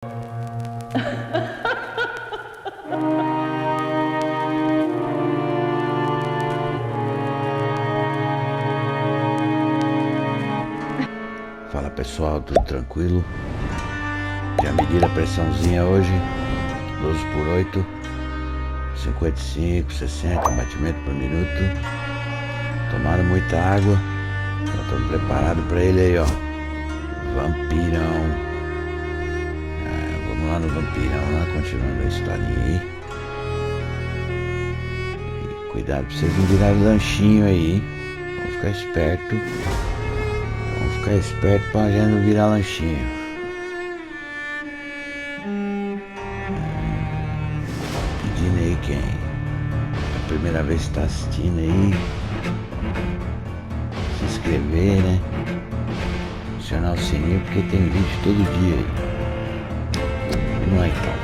Fala pessoal, tudo tranquilo? Já mediram a pressãozinha hoje? 12 por 8, 55, 60 batimentos por minuto. Tomaram muita água. Já estamos preparados para ele aí, ó. Vampirão. Vamos lá no vampirão, lá, continuando a historinha aí. E cuidado pra vocês não virarem lanchinho aí. Vamos ficar esperto. Vamos ficar esperto pra gente não virar lanchinho. Pedindo aí quem? É a primeira vez que tá assistindo aí. Se inscrever, né? Acionar o sininho porque tem vídeo todo dia aí. Vamos lá então.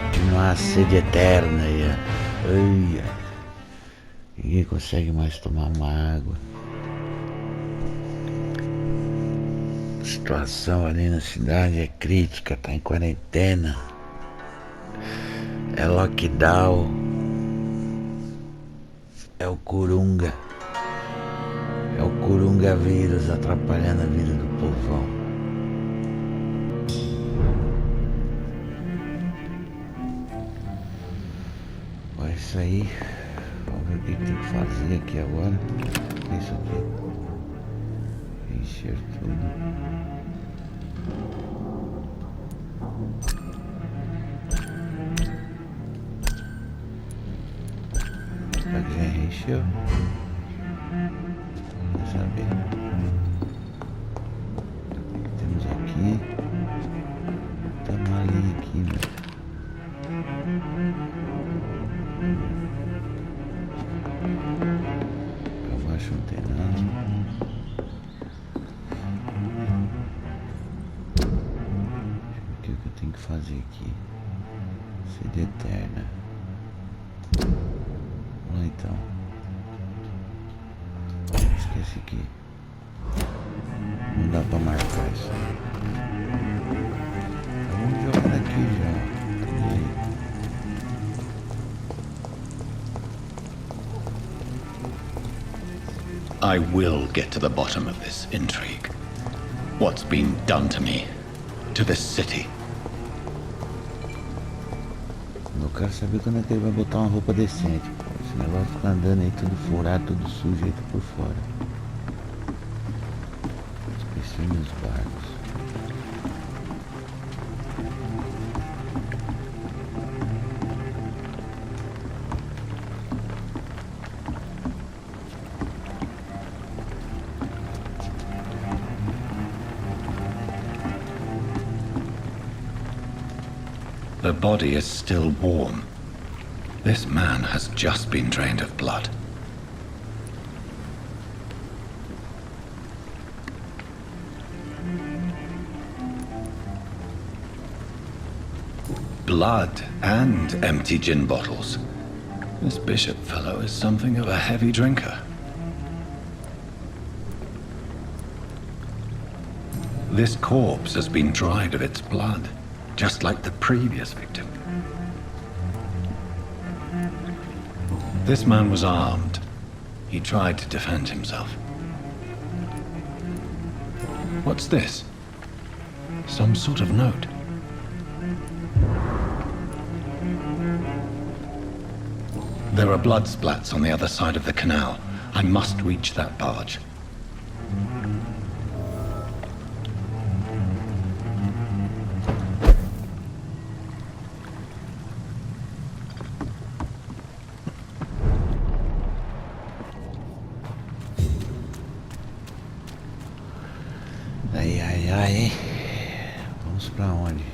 Continuar a sede eterna aí, ó. Ai, ninguém consegue mais tomar uma água. A situação ali na cidade é crítica, tá em quarentena. É lockdown. É o Corunga. É o Corunga vírus atrapalhando a vida do povão. É isso aí. Vamos ver o que tem que fazer aqui agora. O que é isso aqui? Encher tudo. Será que já encheu? Vamos saber. Temos aqui. Tá malinho aqui, né? Pra baixo não tem nada. O que eu tenho que fazer aqui? Sede eterna. Vamos lá então. Esquece aqui. Não dá pra marcar isso. Então vamos jogar daqui já. I will get to the bottom of this intrigue. What's been done to me, to this city. Eu quero saber quando é que ele vai botar uma roupa decente, pô. Esse negócio fica andando aí tudo furado, tudo sujo aí por fora. Esqueci meus barcos. The body is still warm. This man has just been drained of blood. Blood and empty gin bottles. This bishop fellow is something of a heavy drinker. This corpse has been dried of its blood, just like the previous victim. This man was armed. He tried to defend himself. What's this? Some sort of note. There are blood splats on the other side of the canal. I must reach that barge. Ai. Vamos pra onde?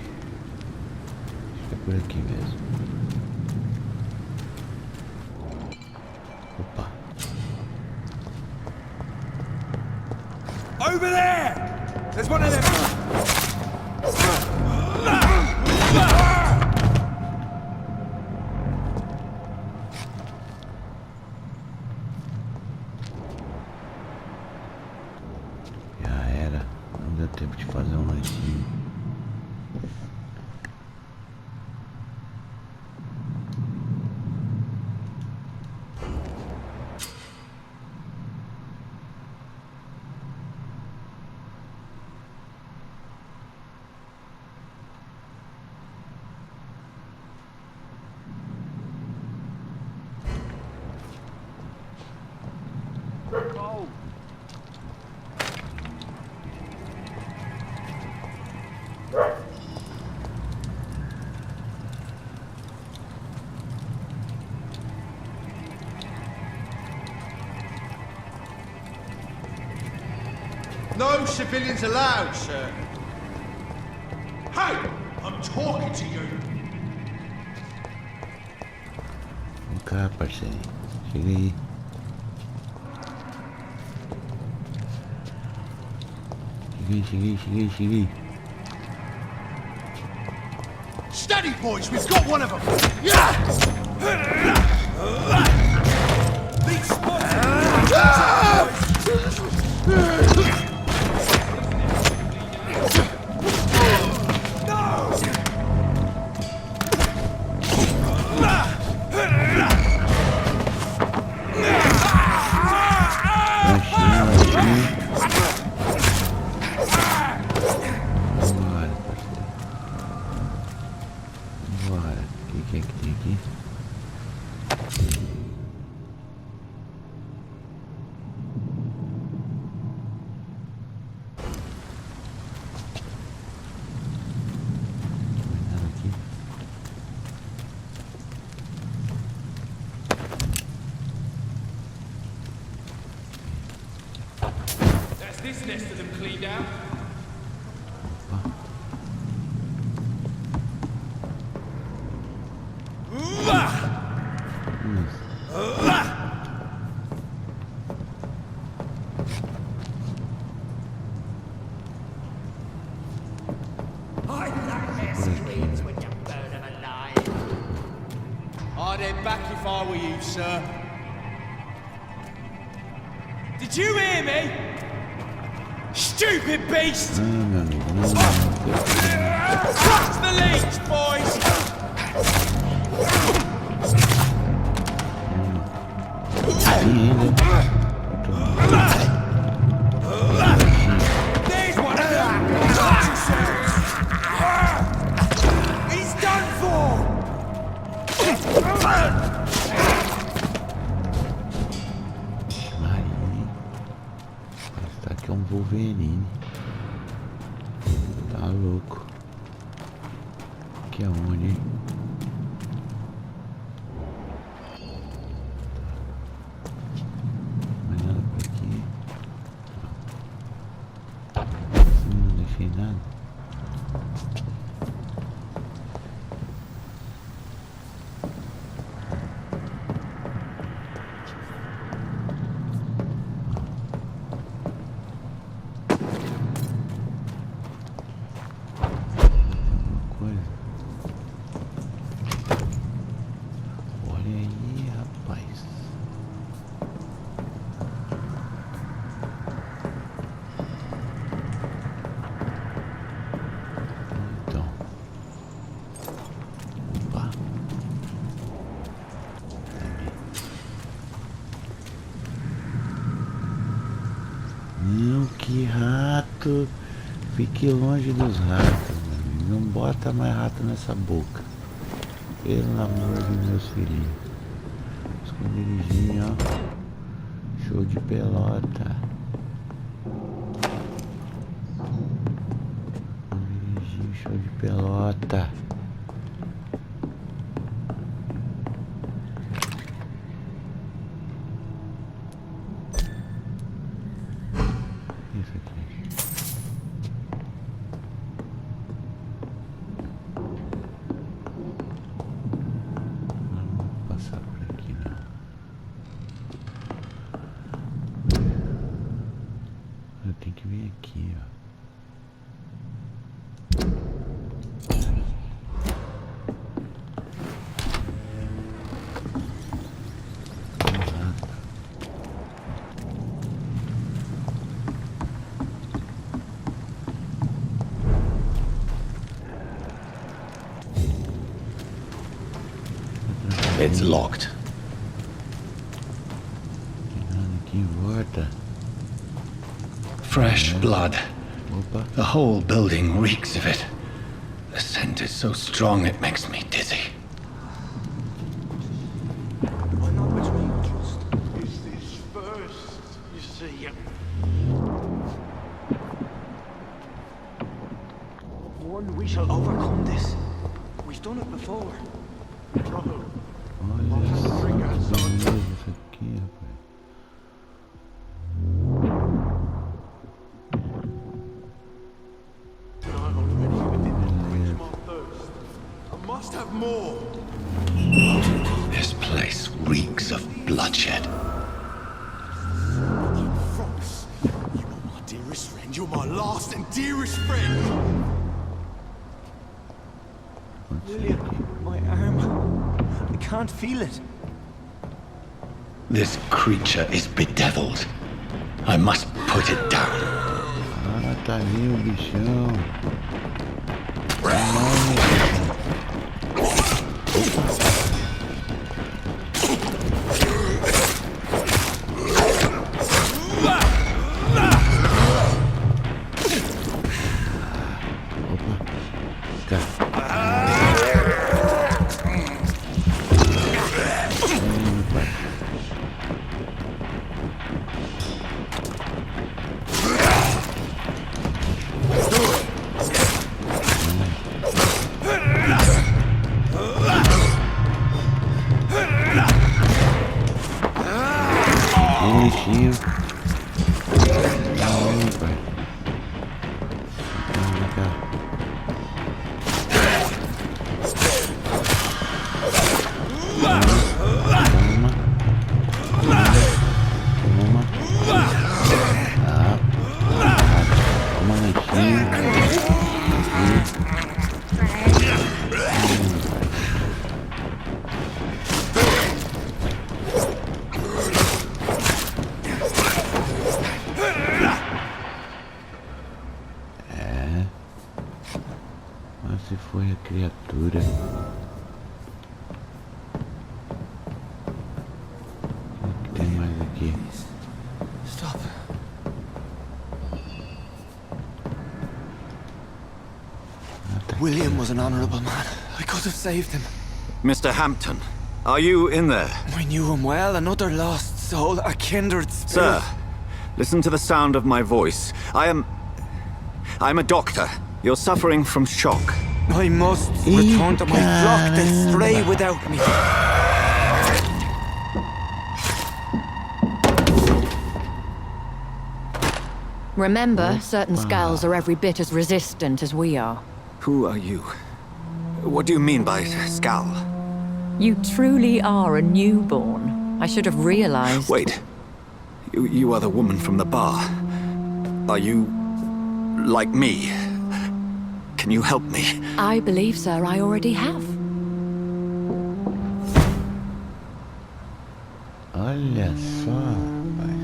Acho que é por aqui mesmo. Opa. Over there! There's one of them! Já era. Não deu tempo de fazer um lanchinho. No civilians allowed, sir. Hey, I'm talking to you. Vem cá, parceirinho. Chega aí. Cheguei. Steady, boys, we've got one of them. Yeah! These spots. This nest of them cleaned out. I'd head back if I were you, sir. Did you hear me? Stupid beast! Meu amigo, não. Catch the leech, boys! There's one of them! Watch yourselves! He's done for! Marinho. Tá aqui um Wolverine. Tá louco. Aqui é onde, hein? Mais nada por aqui. Não deixei nada. Não, que rato. Fique longe dos ratos, meu amigo. Não bota mais rato nessa boca. Pelo amor de meus filhinhos. Escondidinho, ó. Show de pelota. Escondidinho, show de pelota. Isso aqui. Não vou passar por aqui, não. Eu tenho que vir aqui, ó. It's locked. Aqui em volta. Fresh blood. Opa. The whole building reeks of it. The scent is so strong it makes me dizzy. Why not between trust? Is this first, you see? one, we shall overcome this. We've done it before. Brother, Olha só que beleza isso aqui, rapaz. I'm already within reach my thirst. I must have more. This place reeks of bloodshed. You frogs. You are my dearest friend. You're my last and dearest friend. William, my arm. I can't feel it. This creature is bedeviled. I must put it down. Ah, tá ali o bichão. Bonitinho. Se foi a criatura. O que tem mais aqui? Stop. William was an honourable man. I could have saved him. Mr. Hampton, are you in there? I knew him well, another lost soul, a kindred spirit. Sir, listen to the sound of my voice. I'm a doctor. You're suffering from shock. I must return to my flock. They'll stray without me. Remember, certain skulls are every bit as resistant as we are. Who are you? What do you mean by skull? You truly are a newborn. I should have realized. Wait. You are the woman from the bar. Are you like me? Can you help me? I believe, sir, I already have. Olha só, rapaz.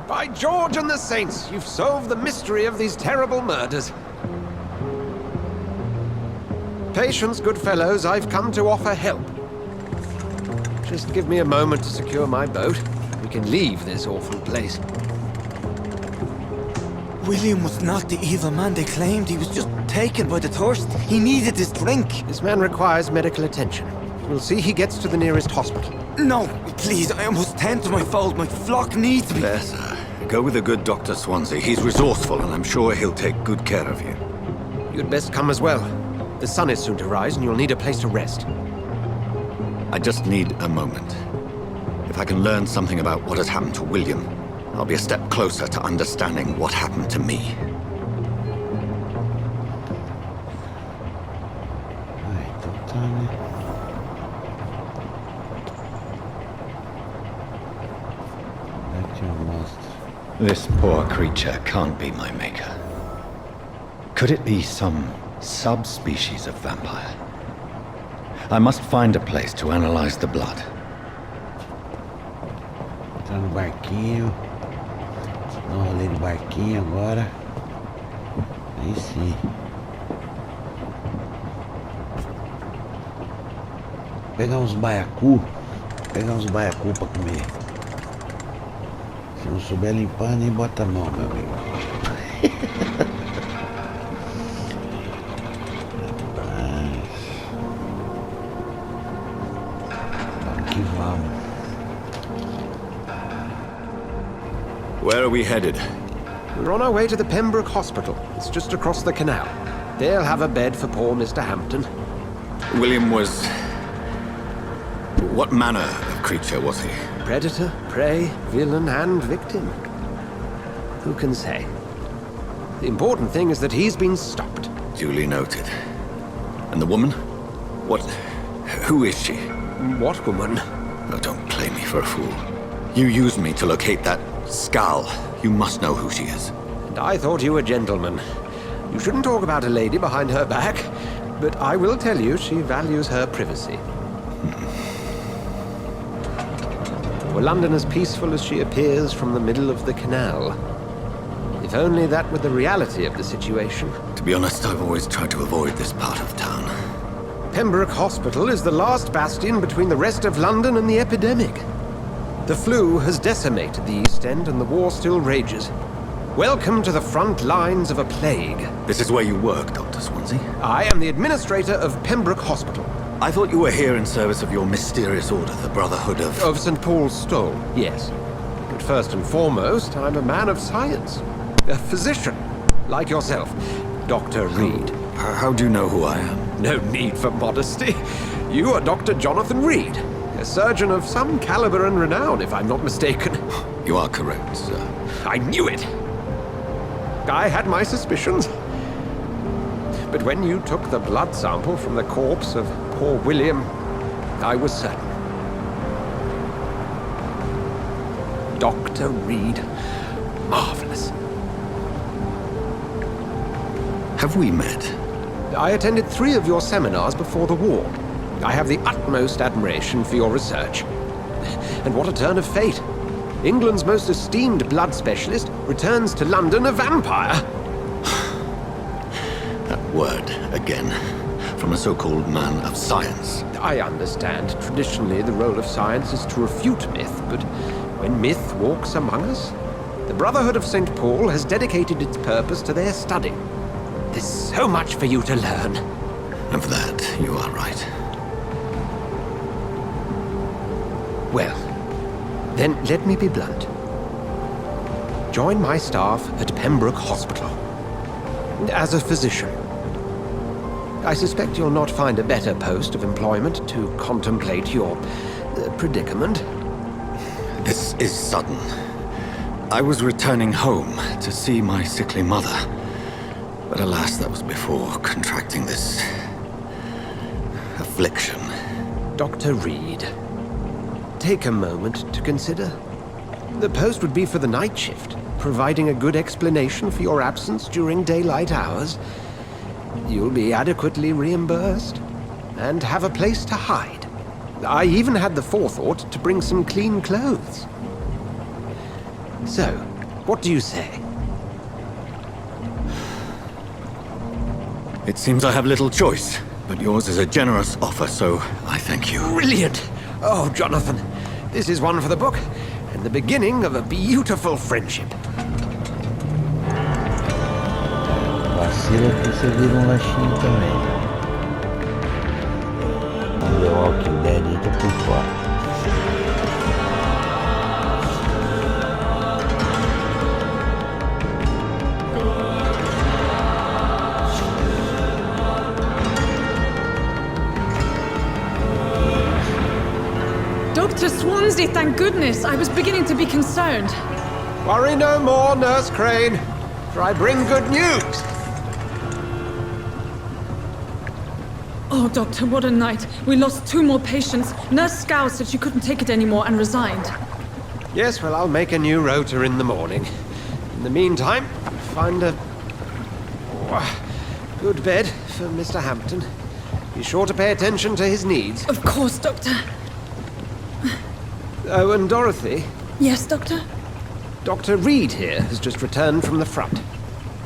By George and the Saints, you've solved the mystery of these terrible murders. Patience, good fellows, I've come to offer help. Just give me a moment to secure my boat. We can leave this awful place. William was not the evil man they claimed. He was just taken by the thirst. He needed this drink. This man requires medical attention. We'll see he gets to the nearest hospital. No, please, I must tend to my fold. My flock needs me. There, sir. Go with the good Dr. Swansea. He's resourceful, and I'm sure he'll take good care of you. You'd best come as well. The sun is soon to rise, and you'll need a place to rest. I just need a moment. If I can learn something about what has happened to William, I'll be a step closer to understanding what happened to me. Então tá, né? Daqui eu mostro. This poor creature can't be my maker. Could it be some subspecies of vampire? I must find a place to analyze the blood. Entrar no barquinho. Dá um rolê de barquinho agora. Aí sim. Pegar uns baiacu. Pegar uns baiacu pra comer. Se não souber limpar, nem bota a mão, meu amigo. Vamos que vamos. Vamos. Where are we headed? We're on our way to the Pembroke Hospital. It's just across the canal. They'll have a bed for poor Mr. Hampton. William was... What manner of creature was he? Predator, prey, villain, and victim. Who can say? The important thing is that he's been stopped. Duly noted. And the woman? What... Who is she? What woman? Oh, don't play me for a fool. You used me to locate that skull. You must know who she is. And I thought you a gentleman. You shouldn't talk about a lady behind her back, but I will tell you she values her privacy. Were London as peaceful as she appears from the middle of the canal? If only that were the reality of the situation. To be honest, I've always tried to avoid this part of town. Pembroke Hospital is the last bastion between the rest of London and the epidemic. The flu has decimated the East End and the war still rages. Welcome to the front lines of a plague. This is where you work, Dr. Swansea? I am the administrator of Pembroke Hospital. I thought you were here in service of your mysterious order, the Brotherhood of... Of St. Paul's Stole, yes. But first and foremost, I'm a man of science. A physician, like yourself, Dr. Reid. How do you know who I am? No need for modesty. You are Dr. Jonathan Reid, a surgeon of some caliber and renown, if I'm not mistaken. You are correct, sir. I knew it! I had my suspicions. But when you took the blood sample from the corpse of poor William, I was certain. Dr. Reid. Marvelous. Have we met? I attended 3 of your seminars before the war. I have the utmost admiration for your research. And what a turn of fate. England's most esteemed blood specialist returns to London a vampire. That word, again. From a so-called man of science. I understand. Traditionally, the role of science is to refute myth, but when myth walks among us, the Brotherhood of St. Paul has dedicated its purpose to their study. There's so much for you to learn. And for that, you are right. Well, then let me be blunt. Join my staff at Pembroke Hospital. As a physician. I suspect you'll not find a better post of employment to contemplate your predicament. This is sudden. I was returning home to see my sickly mother. But alas, that was before contracting this... affliction. Dr. Reid, take a moment to consider. The post would be for the night shift, providing a good explanation for your absence during daylight hours. You'll be adequately reimbursed, and have a place to hide. I even had the forethought to bring some clean clothes. So, what do you say? It seems I have little choice, but yours is a generous offer, so I thank you. Brilliant! Oh, Jonathan, this is one for the book, and the beginning of a beautiful friendship. Vacila que você vira lanchinho também. Vamos ver o Walking Dead aí, tô por fora. Dr. Swansea, thank goodness. I was beginning to be concerned. Worry no more, Nurse Crane, for I bring good news. Oh, Doctor, what a night. We lost 2 more patients. Nurse Scow said she couldn't take it anymore and resigned. Yes, well, I'll make a new rota in the morning. In the meantime, find a good bed for Mr. Hampton. Be sure to pay attention to his needs. Of course, Doctor. Oh, and Dorothy, Yes, Doctor? Dr. Reid here has just returned from the front.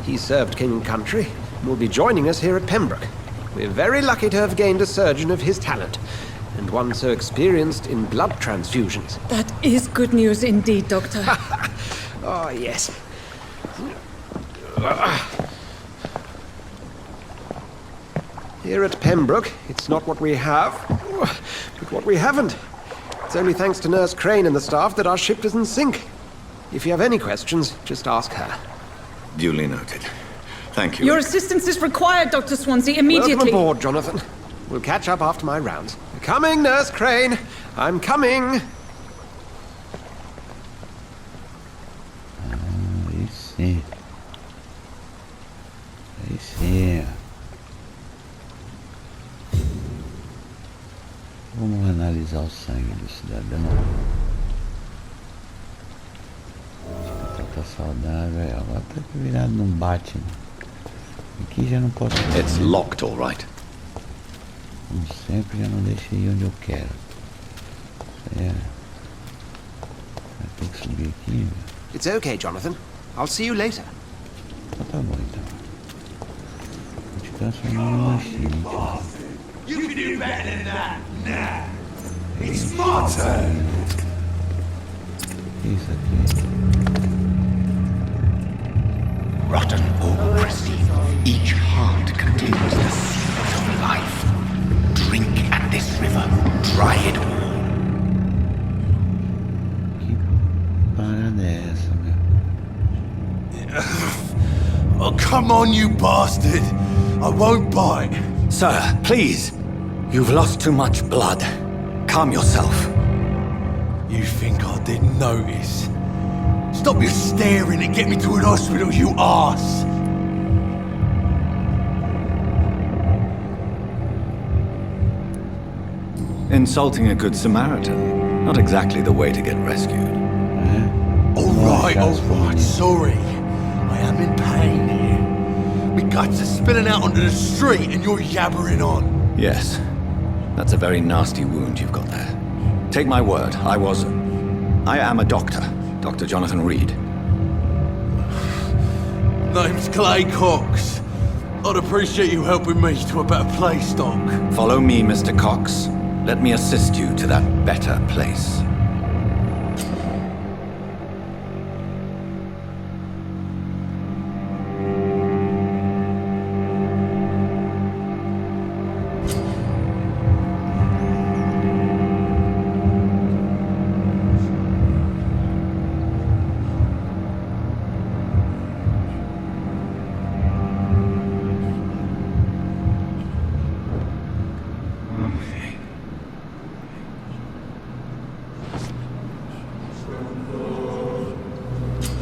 He served King and Country and will be joining us here at Pembroke. We're very lucky to have gained a surgeon of his talent, and one so experienced in blood transfusions. That is good news indeed, Doctor. Oh, yes. Here at Pembroke, it's not what we have, but what we haven't. It's only thanks to Nurse Crane and the staff that our ship doesn't sink. If you have any questions, just ask her. Duly noted. Thank you. Your assistance is required, Dr. Swansea, immediately. Welcome aboard, Jonathan. We'll catch up after my rounds. Coming, Nurse Crane. I'm coming. Aí sim. Aí sim. Vamos analisar o sangue do cidadão. Tá saudável. Agora tá virado num Batman. Aqui já não posso. It's locked, all right. Como sempre, já não deixei onde eu quero. Vai ter que subir aqui, meu. It's okay, Jonathan. I'll see you later. Então tá bom, então. Vou te transformar num machine. You can do better than that. Nah. It's my turn. Isso aqui. Rotten or pristine, each heart contains the seeds of life. Drink at this river, dry it all. Que parada é essa, meu? Oh, come on, you bastard. I won't bite. Sir, please. You've lost too much blood. Calm yourself. You think I didn't notice? Stop your staring and get me to an hospital, you arse! Insulting a good Samaritan. Not exactly the way to get rescued. Alright, sorry. I am in pain here. My guts are spilling out onto the street and you're yabbering on. Yes. That's a very nasty wound you've got there. Take my word, I am a doctor. Dr. Jonathan Reid. Name's Clay Cox. I'd appreciate you helping me to a better place, Doc. Follow me, Mr. Cox. Let me assist you to that better place.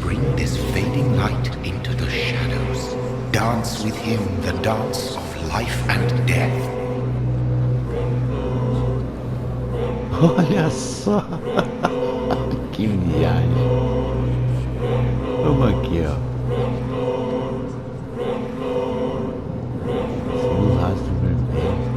Bring this fading light into the shadows. Dance with him the dance of life and death. Olha só! Que viagem! Vamos aqui, ó. Sem o rastro vermelho.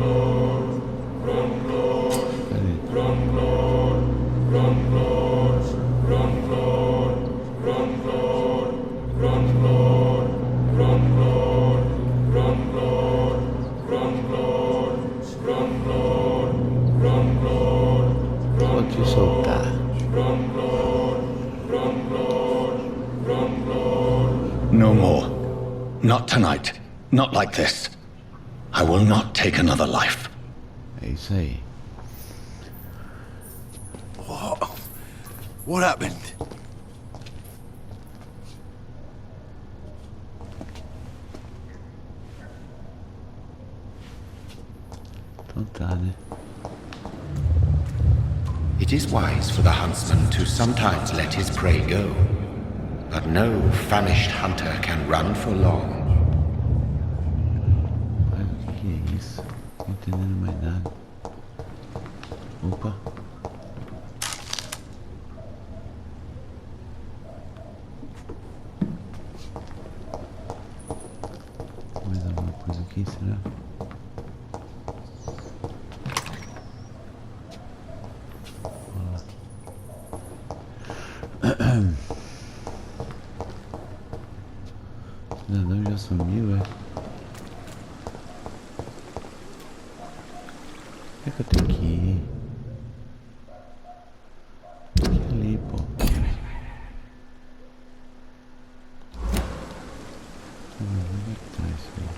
Vou te soltar. No more. Not tonight. Not like this. I will not take another life. É isso aí. What happened? Então tá, né? It is wise for the huntsman to sometimes let his prey go, but no famished hunter can run for long. Olha o que é isso? Não tô entendendo mais nada. Opa. Mais alguma coisa aqui, será? O cidadão já sumiu, é? Onde é que eu tenho que ir? Tem que ir ali, pô. Onde é que tá isso aí?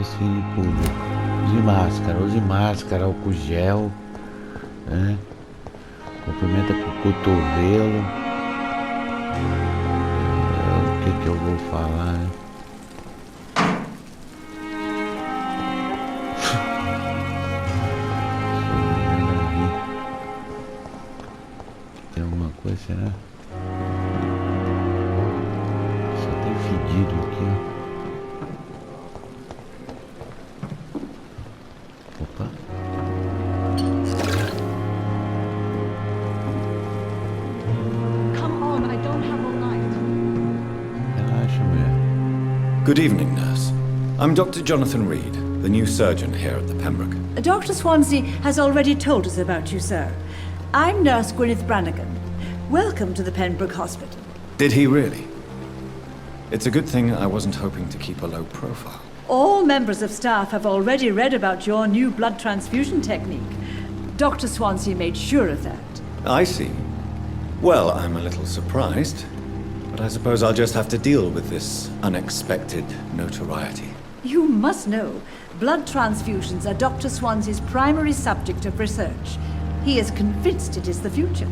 patrocínio público. Use máscara, álcool gel, né? Cumprimenta com o cotovelo. O que eu vou falar, né? Tem alguma coisa, será? Só tem fedido aqui, ó. Opa. Come on, I don't have all night. Relaxa, mulher. Good evening, nurse. I'm Dr. Jonathan Reid, the new surgeon here at the Pembroke. Dr. Swansea has already told us about you, sir. I'm Nurse Gwyneth Brannigan. Welcome to the Pembroke Hospital. Did he really? It's a good thing I wasn't hoping to keep a low profile. All members of staff have already read about your new blood transfusion technique. Dr. Swansea made sure of that. I see. Well, I'm a little surprised, but I suppose I'll just have to deal with this unexpected notoriety. You must know, blood transfusions are Dr. Swansea's primary subject of research. He is convinced it is the future.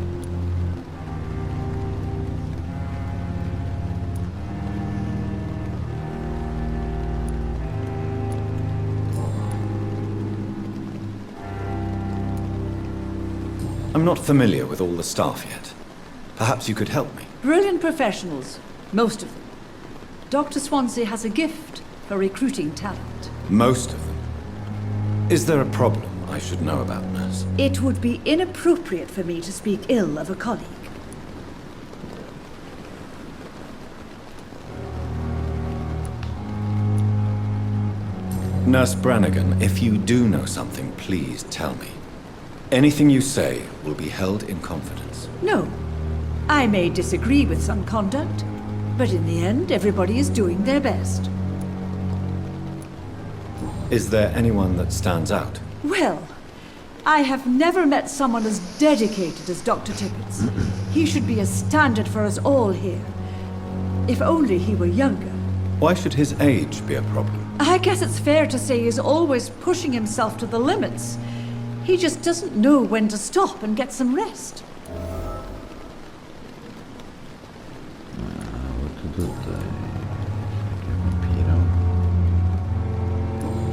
I'm not familiar with all the staff yet. Perhaps you could help me. Brilliant professionals, most of them. Dr. Swansea has a gift for recruiting talent. Most of them. Is there a problem I should know about, nurse? It would be inappropriate for me to speak ill of a colleague. Nurse Brannigan, if you do know something, please tell me. Anything you say will be held in confidence. No. I may disagree with some conduct, but in the end, everybody is doing their best. Is there anyone that stands out? Well, I have never met someone as dedicated as Dr. Tippett. He should be a standard for us all here. If only he were younger. Why should his age be a problem? I guess it's fair to say he's always pushing himself to the limits. He just doesn't know when to stop and get some rest.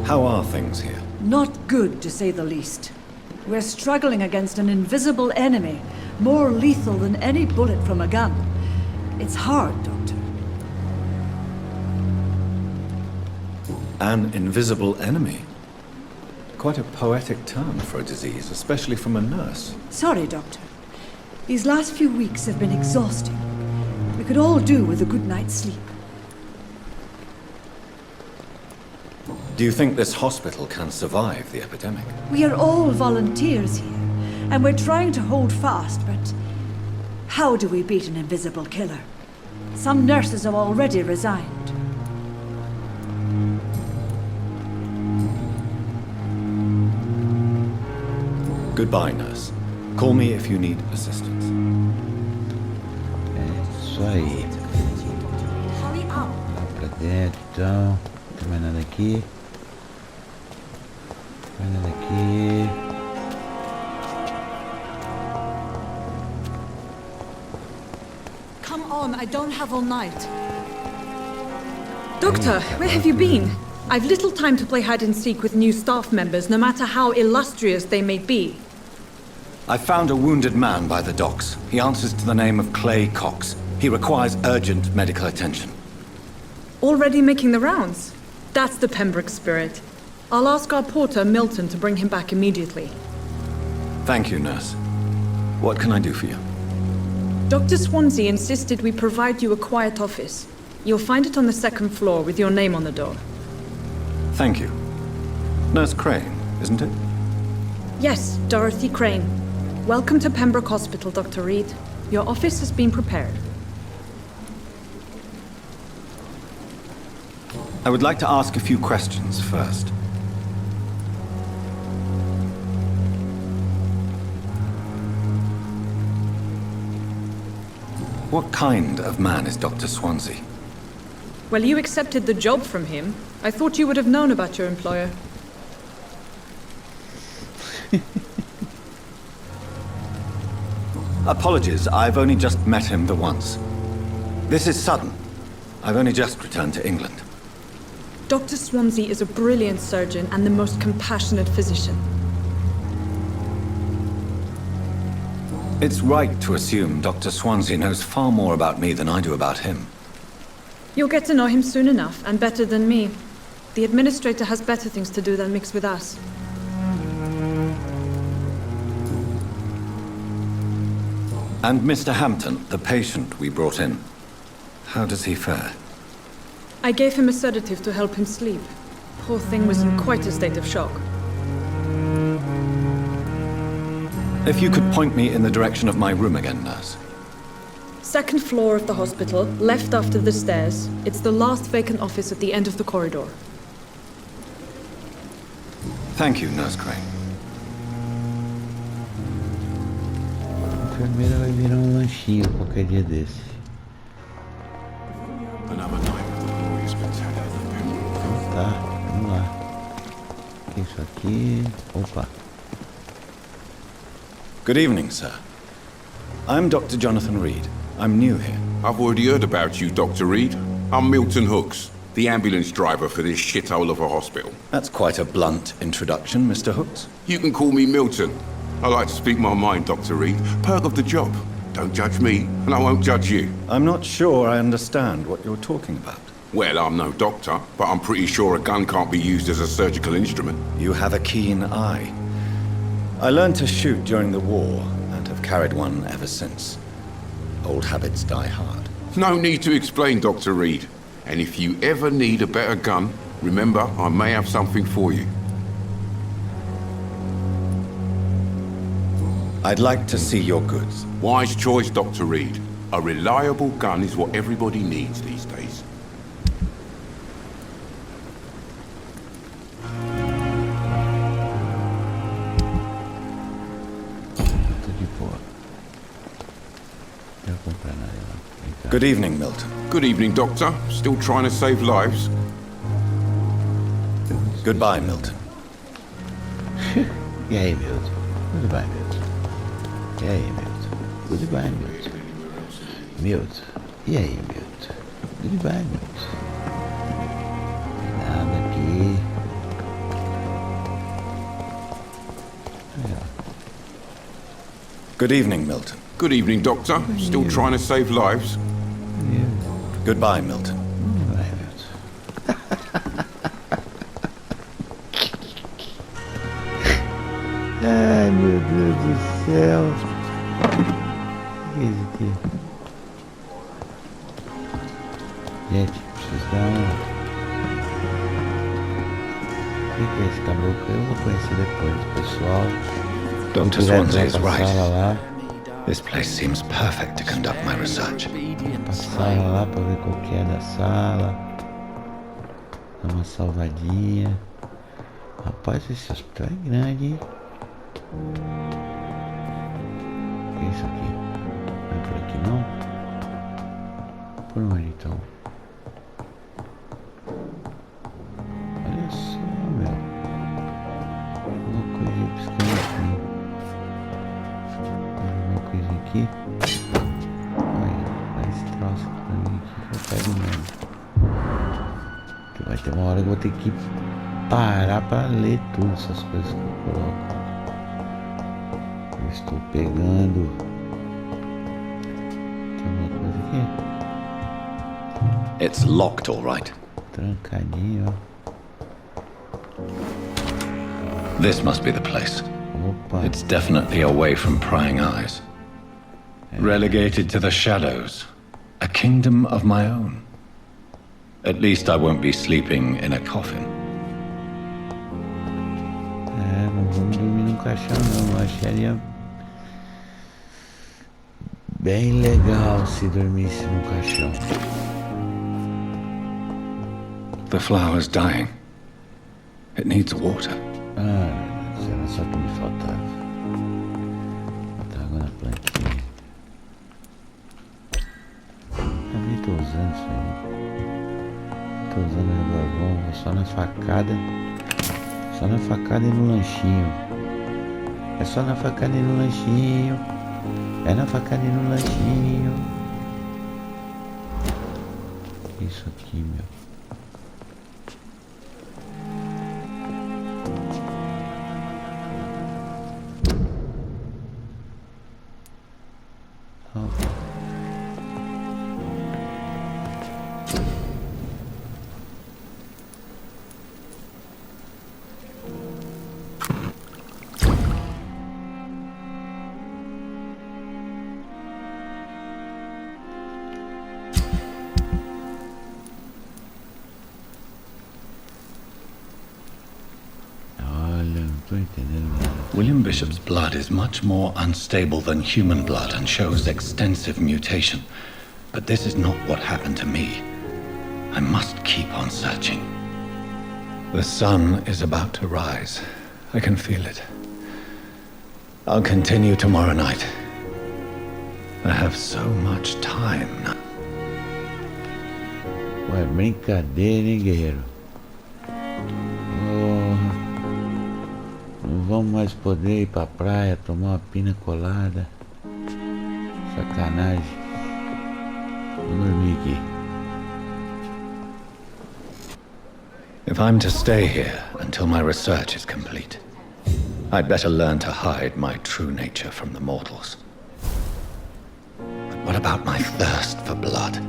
How are things here? Not good, to say the least. We're struggling against an invisible enemy, more lethal than any bullet from a gun. It's hard, Doctor. An invisible enemy? Quite a poetic term for a disease, especially from a nurse. Sorry, Doctor. These last few weeks have been exhausting. We could all do with a good night's sleep. Do you think this hospital can survive the epidemic? We are all volunteers here, and we're trying to hold fast, but how do we beat an invisible killer? Some nurses have already resigned. Goodbye, nurse. Call me if you need assistance. É isso aí. Lá pra dentro, então. Não tem mais nada aqui. Mais nada aqui. Come on, I don't have all night. Doctor, where have you been? I've little time to play hide and seek with new staff members, no matter how illustrious they may be. I found a wounded man by the docks. He answers to the name of Clay Cox. He requires urgent medical attention. Already making the rounds? That's the Pembroke spirit. I'll ask our porter, Milton, to bring him back immediately. Thank you, nurse. What can I do for you? Dr. Swansea insisted we provide you a quiet office. You'll find it on the second floor with your name on the door. Thank you. Nurse Crane, isn't it? Yes, Dorothy Crane. Welcome to Pembroke Hospital, Dr. Reid. Your office has been prepared. I would like to ask a few questions first. What kind of man is Dr. Swansea? Well, you accepted the job from him. I thought you would have known about your employer. Apologies, I've only just met him the once. This is sudden. I've only just returned to England. Dr. Swansea is a brilliant surgeon and the most compassionate physician. It's right to assume Dr. Swansea knows far more about me than I do about him. You'll get to know him soon enough, and better than me. The administrator has better things to do than mix with us. And Mr. Hampton, the patient we brought in. How does he fare? I gave him a sedative to help him sleep. Poor thing was in quite a state of shock. If you could point me in the direction of my room again, nurse. Second floor of the hospital, left after the stairs. It's the last vacant office at the end of the corridor. Thank you, Nurse Crane. A enfermeira vai virar lanchinho qualquer dia desse. Tá, vamos lá. O que é isso aqui? Opa. Good evening, sir. I'm Dr. Jonathan Reid. I'm new here. I've already heard about you, Dr. Reid. I'm Milton Hooks, the ambulance driver for this shithole of a hospital. That's quite a blunt introduction, Mr. Hooks. You can call me Milton. I like to speak my mind, Dr. Reid. Perk of the job. Don't judge me, and I won't judge you. I'm not sure I understand what you're talking about. Well, I'm no doctor, but I'm pretty sure a gun can't be used as a surgical instrument. You have a keen eye. I learned to shoot during the war, and have carried one ever since. Old habits die hard. No need to explain, Dr. Reid. And if you ever need a better gun, remember, I may have something for you. I'd like to see your goods. Wise choice, Dr. Reid. A reliable gun is what everybody needs these days. Good evening, Milton. Good evening, Doctor. Still trying to save lives? Goodbye, Milton. E aí, Milton? Goodbye, Milton. E aí, Milton? Goodbye, Milton. Milton. E aí, Milton? Goodbye, Milton. Nada aqui. Good evening, Milton. Good evening, Doctor. Still trying to save lives? Goodbye, Milton. Goodbye, Milton. Ai, meu Deus do céu. O que é isso aqui? Gente, preciso dar uma... O que é esse caboclo? Eu vou conhecer depois, pessoal. Dr. Swansea is right. Lá. This place seems perfect to conduct my research. Passar lá pra ver qual que é da sala. Dar uma salvadinha. Rapaz, esse hospital é grande, hein? O que é isso aqui? Não é por aqui não? Por onde então? Olha só, meu. Uma coisinha piscando aqui. Uma coisinha aqui. Olha, dá esse troço aqui pra mim aqui que eu pego mesmo. Porque vai ter uma hora que eu vou ter que parar pra ler tudo essas coisas que eu coloco. Eu estou pegando. Tem alguma coisa aqui? It's locked, all right. Trancadinho, ó. This must be the place. Opa. It's definitely away from prying eyes. Relegated to the shadows. A kingdom of my own. At least I won't be sleeping in a coffin. Não vamos dormir num caixão não. Eu acharia bem legal se dormisse num caixão. The flower's dying. It needs water. Ah, meu Deus, era só que me faltava. Botar água na plantinha. Eu nem tô usando isso aí. tô usando o revólver. Vou só na facada. Só na facada e no lanchinho. É só na facada e no lanchinho. É na facada e no lanchinho. Isso aqui, meu. William Bishop's blood is much more unstable than human blood and shows extensive mutation. But this is not what happened to me. I must keep on searching. The sun is about to rise. I can feel it. I'll continue tomorrow night. I have so much time now. Ué, brincadeira, hein, guerreiro? Não vamos mais poder ir pra praia tomar uma pina colada. Sacanagem. Vou dormir aqui. If I'm to stay here until my research is complete, I'd better learn to hide my true nature from the mortals. But what about my thirst for blood?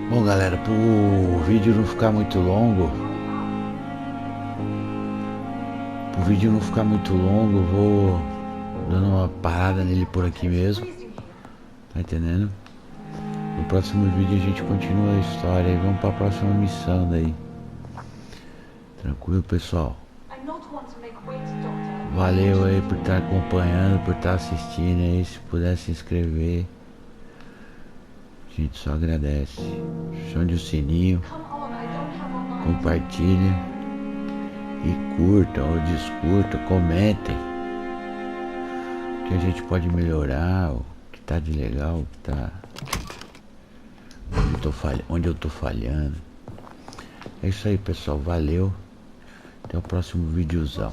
Bom, galera, pro vídeo não ficar muito longo, vou dando uma parada nele por aqui mesmo, tá entendendo? No próximo vídeo a gente continua a história e vamos pra próxima missão daí. Tranquilo, pessoal? Valeu aí por estar acompanhando, por estar assistindo aí. Se puder se inscrever, a gente só agradece. Chame o sininho, compartilha e curtam ou descurtam, comentem o que a gente pode melhorar, o que tá de legal, o que tá onde eu tô falhando. É isso aí, pessoal, valeu, até o próximo videozão.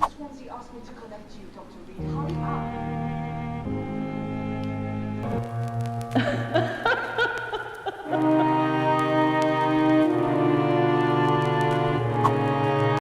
Ha